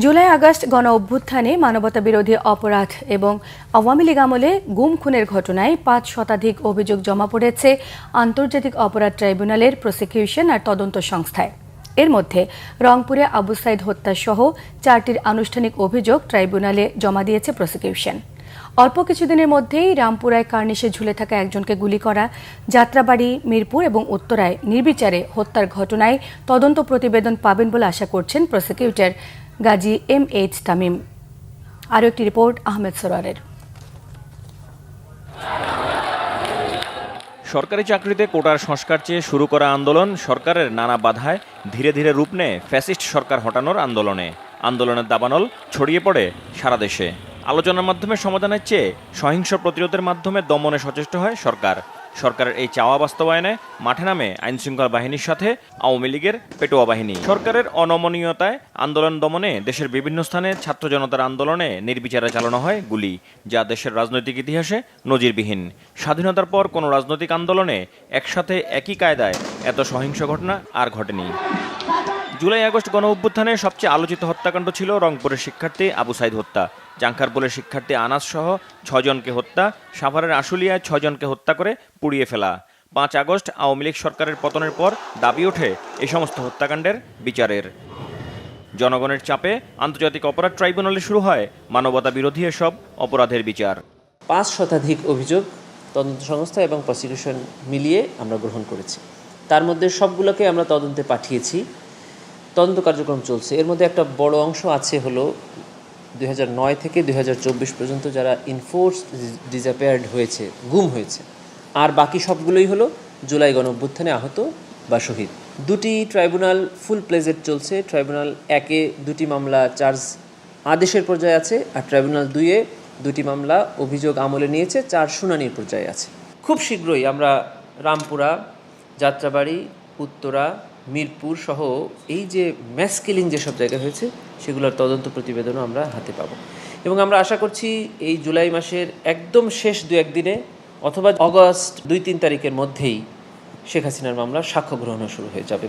July August গণ অভ্যুত্থানে মানবতাবিরোধী অপরাধ এবং আওয়ামী লীগ আমলে গুম খুনের ঘটনায় ৫ শতাধিক অভিযোগ জমা পড়েছে আন্তর্জাতিক অপরাধ ট্রাইব্যুনালের প্রসিকিউশন আর তদন্ত সংস্থায়। এর মধ্যে রংপুরে আবু সাইদ হত্যাসহ ৪টির আনুষ্ঠানিক অভিযোগ ট্রাইব্যুনালে জমা দিয়েছে প্রসিকিউশন। অল্প কিছুদিনের মধ্যেই রামপুরায় কার্নিশে ঝুলে থাকা একজনকে গুলি করা, যাত্রাবাড়ি, মিরপুর এবং উত্তরায় নির্বিচারে হত্যার ঘটনায় তদন্ত প্রতিবেদন পাবেন বলে আশা করছেন প্রসিকিউটর গাজী MH তামিম। আরও একটি রিপোর্ট আহমেদ সরোয়ারের। সরকারি চাকরিতে কোটার সংস্কার চেয়ে শুরু করা আন্দোলন সরকারের নানা বাধায় ধীরে ধীরে রূপ নেয় ফ্যাসিস্ট সরকার হটানোর আন্দোলনের দাবানল ছড়িয়ে পড়ে সারা দেশে। আলোচনার মাধ্যমে সমাধানের চেয়ে সহিংস প্রতিরোধের মাধ্যমে দমনে সচেষ্ট হয় সরকারের এই চাওয়া বাস্তবায়নে মাঠে নামে আইনশৃঙ্খলা বাহিনীর সাথে আওয়ামী লীগের পেটোয়া বাহিনী। সরকারের অনমনীয়তায় আন্দোলন দমনে দেশের বিভিন্ন স্থানে ছাত্র জনতার আন্দোলনে নির্বিচারে চালানো হয় গুলি, যা দেশের রাজনৈতিক ইতিহাসে নজিরবিহীন। স্বাধীনতার পর কোনো রাজনৈতিক আন্দোলনে একসাথে একই কায়দায় এত সহিংস ঘটনা আর ঘটেনি। জুলাই আগস্ট গণ অভ্যুত্থানে সবচেয়ে আলোচিত হত্যাকাণ্ড ছিল রংপুরের শিক্ষার্থী আবু সাইদ হত্যা। জাঙ্কারপুলের শিক্ষার্থী আনাস সহ ৬ জনকে হত্যা, সাভারের আশুলিয়ায় ৬ জনকে হত্যা করে পুড়িয়ে ফেলা। ৫ আগস্ট আওয়ামী লীগ সরকারের পতনের পর দাবি ওঠে এই সমস্ত হত্যাকাণ্ডের বিচারের। জনগণের চাপে আন্তর্জাতিক অপরাধ ট্রাইব্যুনালে শুরু হয় মানবতা বিরোধী এসব অপরাধের বিচার। ৫ শতাধিক অভিযোগ তদন্ত সংস্থা এবং প্রসিকিউশন মিলিয়ে আমরা গ্রহণ করেছি। তার মধ্যে সবগুলোকে আমরা তদন্তে পাঠিয়েছি। তদন্ত কার্যক্রম চলছে। এর মধ্যে একটা বড় অংশ আছে হলো ২০০৯ থেকে ২০২৪ পর্যন্ত যারা ইনফোর্স ডিসঅ্যাপিয়ার্ড হয়েছে, গুম হয়েছে। আর বাকি সবগুলোই হলো জুলাই গণ অভ্যুত্থানে আহত বা শহীদ। দুটি ট্রাইব্যুনাল ফুল প্লেজেড চলছে। ট্রাইব্যুনাল ১-এ ২টি মামলা চার্জ আদেশের পর্যায়ে আছে, আর ট্রাইব্যুনাল ২-এ ২টি মামলা অভিযোগ আমলে নিয়েছে, ৪ শুনানির পর্যায়ে আছে। খুব শীঘ্রই আমরা রামপুরা, যাত্রাবাড়ি, উত্তরা, মিরপুর সহ এই যে ম্যাস কিলিং যেসব জায়গায় হয়েছে সেগুলোর তদন্ত প্রতিবেদনও আমরা হাতে পাব। এবং আমরা আশা করছি এই জুলাই মাসের একদম শেষ ২-১ দিনে অথবা অগস্ট ২-৩ তারিখের মধ্যেই শেখ হাসিনার মামলা সাক্ষ্য গ্রহণও শুরু হয়ে যাবে।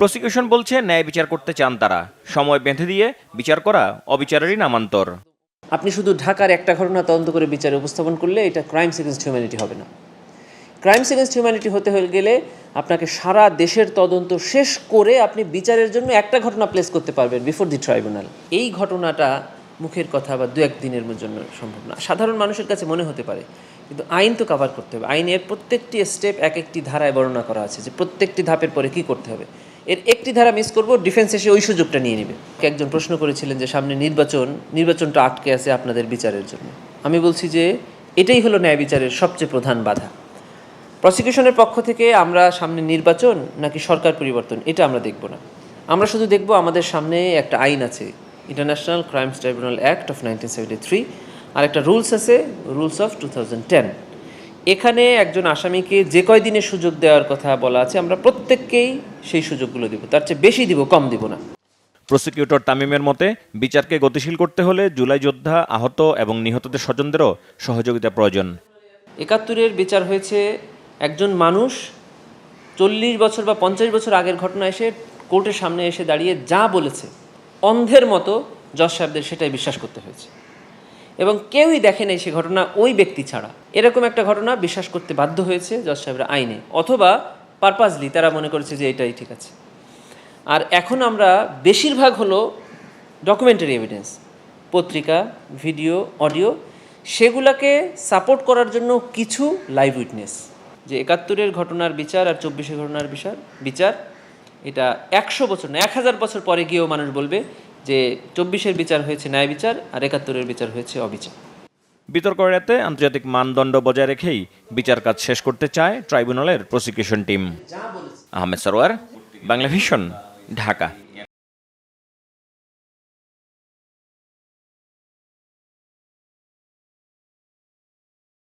প্রসিকিউশন বলছে ন্যায় বিচার করতে চান তারা, সময় বেঁধে দিয়ে বিচার করা অবিচারেরই নামান্তর। আপনি শুধু ঢাকার একটা ঘটনা তদন্ত করে বিচারে উপস্থাপন করলে এটা ক্রাইমস এগেইনস্ট হিউম্যানিটি হবে না। ক্রাইমস এগেইনস্ট হিউম্যানিটি হতে হয়ে গেলে আপনাকে সারা দেশের তদন্ত শেষ করে আপনি বিচারের জন্য একটা ঘটনা প্লেস করতে পারবেন বিফোর দি ট্রাইব্যুনাল। এই ঘটনাটা মুখের কথা বা ২-১ দিনের জন্য সম্ভব না। সাধারণ মানুষের কাছে মনে হতে পারে, কিন্তু আইন তো কভার করতে হবে। আইনের প্রত্যেকটি স্টেপ এক একটি ধারায় বর্ণনা করা আছে যে প্রত্যেকটি ধাপের পরে কী করতে হবে। এর একটি ধারা মিস করব, ডিফেন্স এসে ওই সুযোগটা নিয়ে নেবে। একজন প্রশ্ন করেছিলেন যে সামনে নির্বাচনটা আটকে আছে আপনাদের বিচারের জন্য। আমি বলছি যে এটাই হলো ন্যায় বিচারের সবচেয়ে প্রধান বাধা। প্রসিকিউশনের পক্ষ থেকে আমরা সামনে নির্বাচন নাকি সরকার পরিবর্তন এটা আমরা দেখব না। আমরা শুধু দেখব আমাদের সামনে একটা আইন আছে, international crimes tribunal act of 1973, আর একটা রুলস আছে, রুলস অফ 2010। এখানে একজন আসামিকে যে কয় দিনের সুযোগ দেওয়ার কথা বলা আছে, আমরা প্রত্যেককেই সেই সুযোগগুলো দিব, তার চেয়ে বেশি দিব, কম দিব না। প্রসিকিউটর তামিমের মতে বিচারকে গতিশীল করতে হলে জুলাই যোদ্ধা, আহত এবং নিহতদের স্বজনদেরও সহযোগিতা প্রয়োজন। ৭১-এর বিচার হয়েছে একজন মানুষ ৪০ বছর বা ৫০ বছর আগের ঘটনা এসে কোর্টের সামনে এসে দাঁড়িয়ে যা বলেছে অন্ধের মতো জজ সাহেবদের সেটাই বিশ্বাস করতে হয়েছে, এবং কেউই দেখে নেই সে ঘটনা ওই ব্যক্তি ছাড়া। এরকম একটা ঘটনা বিশ্বাস করতে বাধ্য হয়েছে জজ সাহেবরা আইনে, অথবা পারপাসলি তারা মনে করেছে যে এটাই ঠিক আছে। আর এখন আমরা বেশিরভাগ হলো ডকুমেন্টারি এভিডেন্স, পত্রিকা, ভিডিও, অডিও, সেগুলোকে সাপোর্ট করার জন্য কিছু লাইভ উইটনেস। যে ৭১-এর ঘটনার বিচার আর ২৪-এর ঘটনার বিচার এটা ১০০ বছর না ১০০০ বছর পরে গিয়েও মানুষ বলবে যে ২৪-এর বিচার হয়েছে ন্যায় বিচার আর ৭১-এর বিচার হয়েছে অবিচার। বিতর্ক এড়াতে আন্তর্জাতিক মানদণ্ড বজায় রেখেই বিচার কাজ শেষ করতে চায় ট্রাইব্যুনালের prosecution team. Ahmed Sarwar, Bangla vision, Dhaka.